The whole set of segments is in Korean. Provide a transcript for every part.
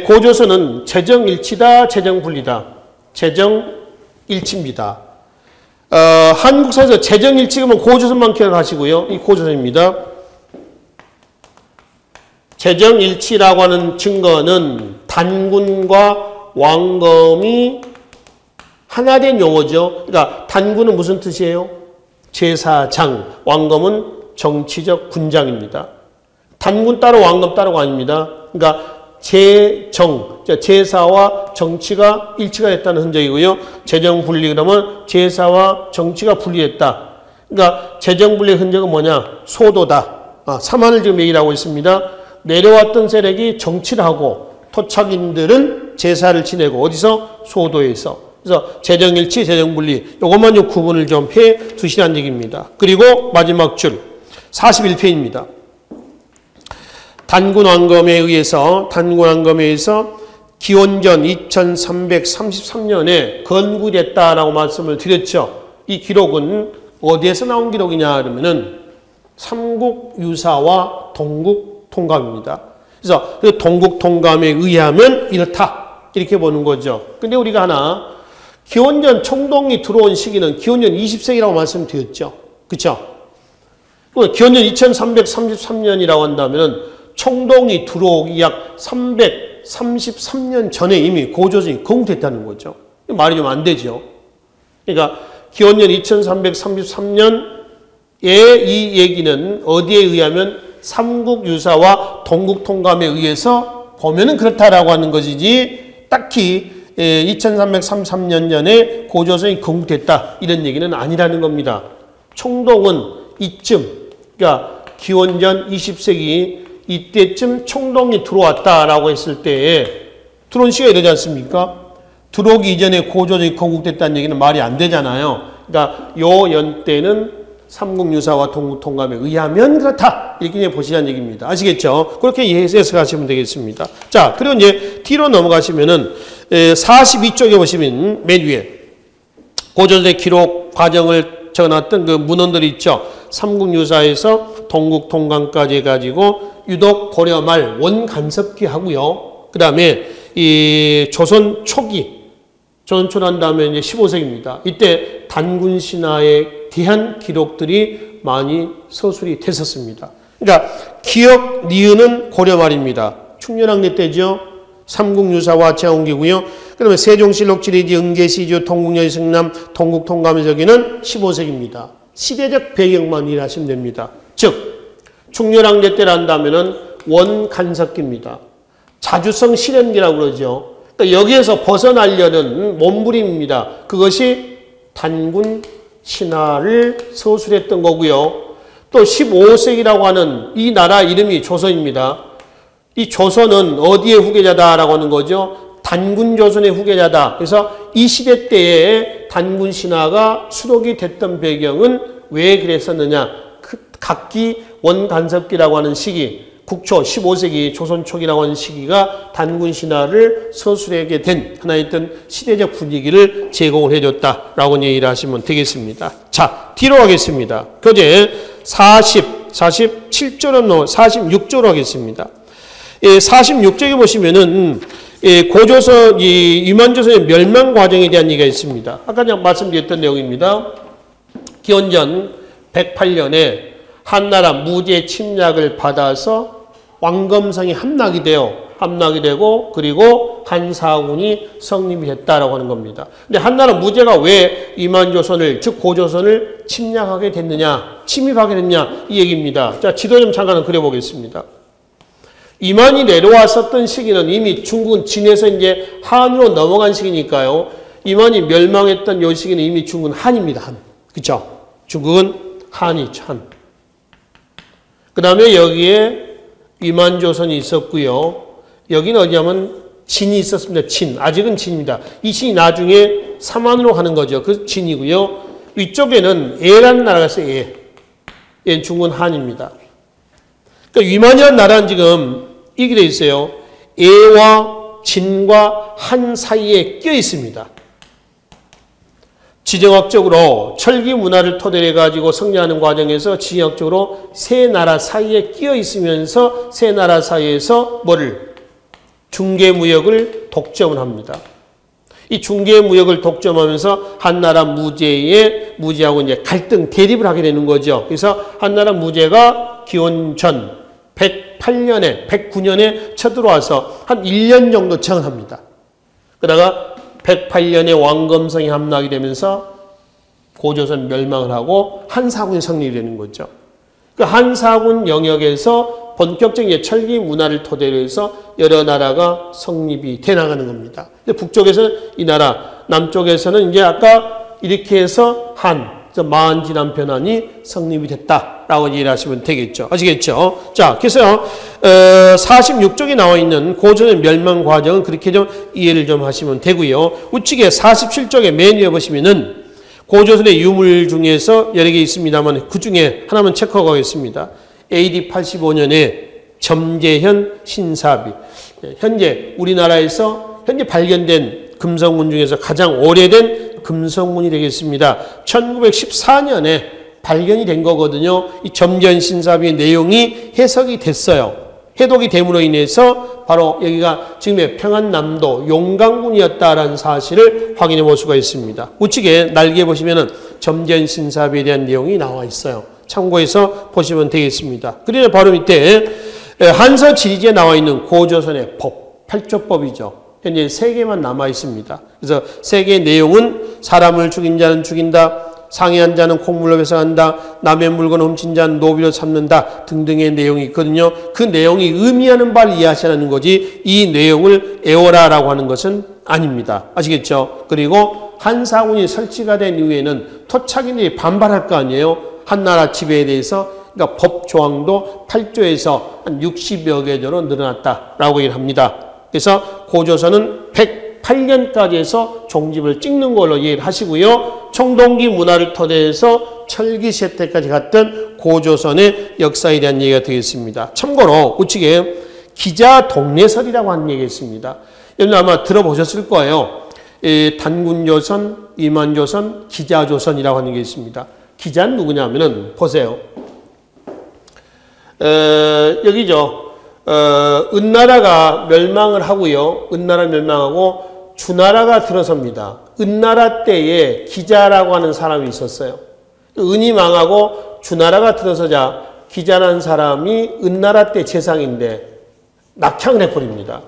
고조선은 재정일치다, 재정분리다. 재정일치입니다. 한국사에서 재정일치 그러면 고조선만 기억하시고요. 이 고조선입니다. 재정일치라고 하는 증거는 단군과 왕검이 하나 된 용어죠. 그러니까 단군은 무슨 뜻이에요? 제사장, 왕검은 정치적 군장입니다. 단군 따로 왕검 따로가 아닙니다. 그러니까 제사와 정치가 일치가 됐다는 흔적이고요. 재정분리 그러면 제사와 정치가 분리했다. 그러니까 재정분리의 흔적은 뭐냐? 소도다. 사만을 지금 얘기하고 있습니다. 내려왔던 세력이 정치를 하고 토착인들은 제사를 지내고 어디서? 소도에서. 그래서 재정일치, 재정분리 이것만 좀 구분을 좀 해 두시라는 얘기입니다. 그리고 마지막 줄 41페이지입니다. 단군왕검에 의해서 기원전 2333년에 건국됐다라고 말씀을 드렸죠. 이 기록은 어디에서 나온 기록이냐 그러면은 삼국유사와 동국통감입니다. 그래서 그 동국통감에 의하면 이렇다 이렇게 보는 거죠. 근데 우리가 하나 기원전 청동이 들어온 시기는 기원전 20세기라고 말씀드렸죠. 그렇죠? 기원전 2333년이라고 한다면 청동이 들어오기 약 333년 전에 이미 고조선이 건국됐다는 거죠. 말이 좀 안 되죠. 그러니까 기원전 2333년의 이 얘기는 어디에 의하면 삼국유사와 동국통감에 의해서 보면은 그렇다라고 하는 것이지 딱히 2333년 전에 고조선이 건국됐다 이런 얘기는 아니라는 겁니다. 청동은 이쯤 그러니까 기원전 20세기 이때쯤 청동이 들어왔다라고 했을 때에 들어온 시기가 이러지 않습니까? 들어오기 이전에 고조선이 건국됐다는 얘기는 말이 안 되잖아요. 그러니까 요 연대는 삼국유사와 동국통감에 의하면 그렇다. 이렇게 보시라는 얘기입니다. 아시겠죠? 그렇게 이해해서 가시면 되겠습니다. 자, 그리고 이제 뒤로 넘어가시면은 42쪽에 보시면 맨 위에 고조선의 기록 과정을 적어놨던 그 문헌들이 있죠. 삼국유사에서 동국통감까지 해가지고 유독 고려 말 원간섭기 하고요. 그 다음에 이 조선 초기, 조선 초난 다음에 이제 15세기입니다. 이때 단군 신화에 대한 기록들이 많이 서술이 됐었습니다. 그러니까 기억 니은은 고려 말입니다. 충렬왕래 때죠. 삼국유사와 제왕기고요. 그다음에 세종실록 지리지 은계시조 동국여의 승남 동국통감의 저기는 15세기입니다. 시대적 배경만 이해하시면 됩니다. 즉 충렬왕래 때란다면은 원간섭기입니다. 자주성 실현기라고 그러죠. 그러니까 여기에서 벗어나려는 몸부림입니다. 그것이 단군 신화를 서술했던 거고요. 또 15세기라고 하는 이 나라 이름이 조선입니다. 이 조선은 어디의 후계자다라고 하는 거죠? 단군조선의 후계자다. 그래서 이 시대 때에 단군 신화가 수록이 됐던 배경은 왜 그랬었느냐? 각기 원간섭기라고 하는 시기, 국초 15세기 조선 초기라고 하는 시기가 단군 신화를 서술하게 된 하나의 어떤 시대적 분위기를 제공을 해줬다라고 얘기를 하시면 되겠습니다. 자, 뒤로 가겠습니다. 교재 47쪽으로 46쪽으로 하겠습니다. 46쪽에 보시면은 고조선, 유만조선의 멸망 과정에 대한 얘기가 있습니다. 아까 그냥 말씀드렸던 내용입니다. 기원전 108년에 한나라 무제 침략을 받아서 왕검성이 함락이 되고 그리고 한사군이 성립이 됐다라고 하는 겁니다. 근데 한나라 무제가 왜 이만조선을 즉 고조선을 침략하게 됐느냐, 침입하게 됐냐 이 얘기입니다. 자, 지도 좀 잠깐 그려보겠습니다. 이만이 내려왔었던 시기는 이미 중국은 진에서 이제 한으로 넘어간 시기니까요. 이만이 멸망했던 요 시기는 이미 중국은 한입니다. 한. 그렇죠? 중국은 한이죠. 한. 그 다음에 여기에 이만조선이 있었고요. 여기는 어디냐면 진이 있었습니다. 진. 아직은 진입니다. 이 진이 나중에 삼한으로 가는 거죠. 그 진이고요. 위쪽에는 에라는 나라가 있어요. 에. 얘는 중국은 한입니다. 그러니까 위만이라는 나라는 지금 이렇게 되어 있어요. 에와 진과 한 사이에 껴 있습니다. 지정학적으로 철기 문화를 토대로 해가지고 성장하는 과정에서 지정학적으로 세 나라 사이에 끼어 있으면서 세 나라 사이에서 뭐를 중개무역을 독점을 합니다. 이 중개무역을 독점하면서 한나라 무제하고 이제 갈등, 대립을 하게 되는 거죠. 그래서 한나라 무제가 기원전 108년에, 109년에 쳐들어와서 한 1년 정도 청합니다. 그러다가 108년에 왕검성이 함락이 되면서 고조선 멸망을 하고 한사군이 성립이 되는 거죠. 그 한사군 영역에서 본격적인 철기 문화를 토대로 해서 여러 나라가 성립이 돼 나가는 겁니다. 근데 북쪽에서는 이 나라, 남쪽에서는 이제 아까 이렇게 해서 마한진한 변환이 성립이 됐다라고 이해를 하시면 되겠죠. 아시겠죠? 자, 그래서 46쪽에 나와 있는 고조선의 멸망 과정은 그렇게 좀 이해를 좀 하시면 되고요. 우측에 47쪽에 맨 위에 보시면은 고조선의 유물 중에서 여러 개 있습니다만 그 중에 하나만 체크하고 가겠습니다. AD 85년에 점재현 신사비. 현재 우리나라에서 현재 발견된 금성문 중에서 가장 오래된 금성문이 되겠습니다. 1914년에 발견이 된 거거든요. 이 점재현 신사비의 내용이 해석이 됐어요. 해독이 됨으로 인해서 바로 여기가 지금의 평안남도 용강군이었다라는 사실을 확인해 볼 수가 있습니다. 우측에 날개 보시면은 점재현 신사비에 대한 내용이 나와 있어요. 참고해서 보시면 되겠습니다. 그리고 바로 밑에 한서 지리지에 나와 있는 고조선의 법, 8조법이죠. 현재 3개만 남아 있습니다. 그래서 3개의 내용은 사람을 죽인 자는 죽인다, 상해한 자는 콩물로 배상한다, 남의 물건 훔친 자는 노비로 삼는다 등등의 내용이 있거든요. 그 내용이 의미하는 바를 이해하시라는 거지 이 내용을 애워라라고 하는 것은 아닙니다. 아시겠죠? 그리고 한사군이 설치가 된 이후에는 토착인들이 반발할 거 아니에요. 한나라 지배에 대해서. 그러니까 법 조항도 8조에서 한 60여 개조로 늘어났다라고 얘기를 합니다. 그래서 고조선은 108년까지 해서 종집을 찍는 걸로 이해를 하시고요. 청동기 문화를 토대해서 철기시대 때까지 갔던 고조선의 역사에 대한 얘기가 되겠습니다. 참고로 우측에 기자동례설이라고 하는 얘기가 있습니다. 여러분 아마 들어보셨을 거예요. 단군조선, 이만조선, 기자조선이라고 하는 게 있습니다. 기자는 누구냐면은 보세요. 여기죠. 은나라가 멸망을 하고요. 은나라 멸망하고 주나라가 들어섭니다. 은나라 때에 기자라고 하는 사람이 있었어요. 은이 망하고 주나라가 들어서자 기자라는 사람이 은나라 때 재상인데 낙향을 해버립니다.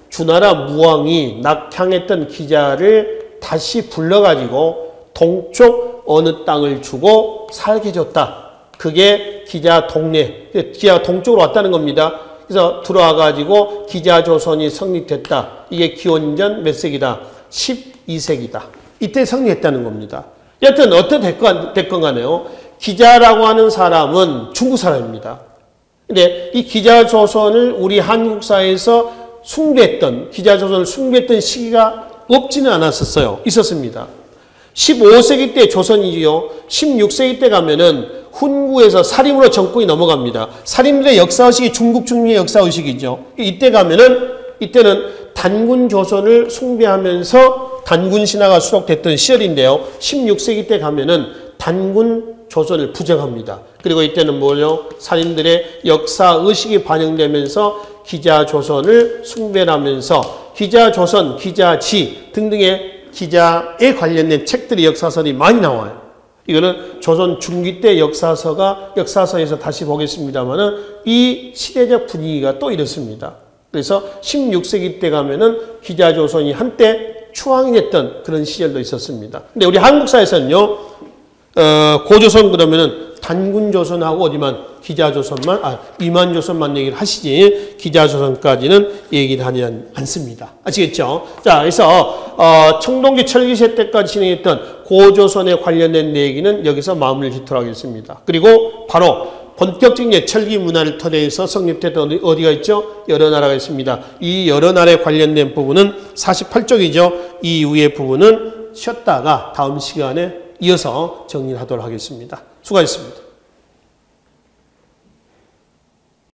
주나라 무왕이 낙향했던 기자를 다시 불러가지고 동쪽 어느 땅을 주고 살게 해줬다. 그게 기자 동례, 기자가 동쪽으로 왔다는 겁니다. 그래서 들어와가지고 기자조선이 성립됐다. 이게 기원전 몇 세기다? 12세기다. 이때 성립했다는 겁니다. 여튼 어떻게 됐건 간에요. 기자라고 하는 사람은 중국 사람입니다. 근데 이 기자조선을 우리 한국사에서 숭배했던, 기자조선을 숭배했던 시기가 없지는 않았었어요. 있었습니다. 15세기 때 조선이지요. 16세기 때 가면은 훈구에서 사림으로 정권이 넘어갑니다. 사림들의 역사의식이 중국 중미의 역사의식이죠. 이때 가면은, 이때는 단군 조선을 숭배하면서 단군 신화가 수록됐던 시절인데요. 16세기 때 가면은 단군 조선을 부정합니다. 그리고 이때는 뭐요? 사림들의 역사의식이 반영되면서 기자조선을 숭배하면서 기자조선, 기자지 등등의 기자에 관련된 책들이 역사설이 많이 나와요. 이거는 조선 중기 때 역사서에서 다시 보겠습니다만은 이 시대적 분위기가 또 이렇습니다. 그래서 16세기 때 가면은 기자조선이 한때 추앙이 됐던 그런 시절도 있었습니다. 근데 우리 한국사에서는요, 고조선 그러면은 단군조선하고 어디만 기자조선만, 이만조선만 얘기를 하시지 기자조선까지는 얘기를 하지 않습니다. 아시겠죠? 자, 그래서 청동기 철기시대 때까지 진행했던 고조선에 관련된 얘기는 여기서 마무리를 짓도록 하겠습니다. 그리고 바로 본격적인 철기 문화를 토대해서 성립됐던 어디가 있죠? 여러 나라가 있습니다. 이 여러 나라에 관련된 부분은 48쪽이죠. 이 이후의 부분은 쉬었다가 다음 시간에 이어서 정리를 하도록 하겠습니다. 수고하셨습니다.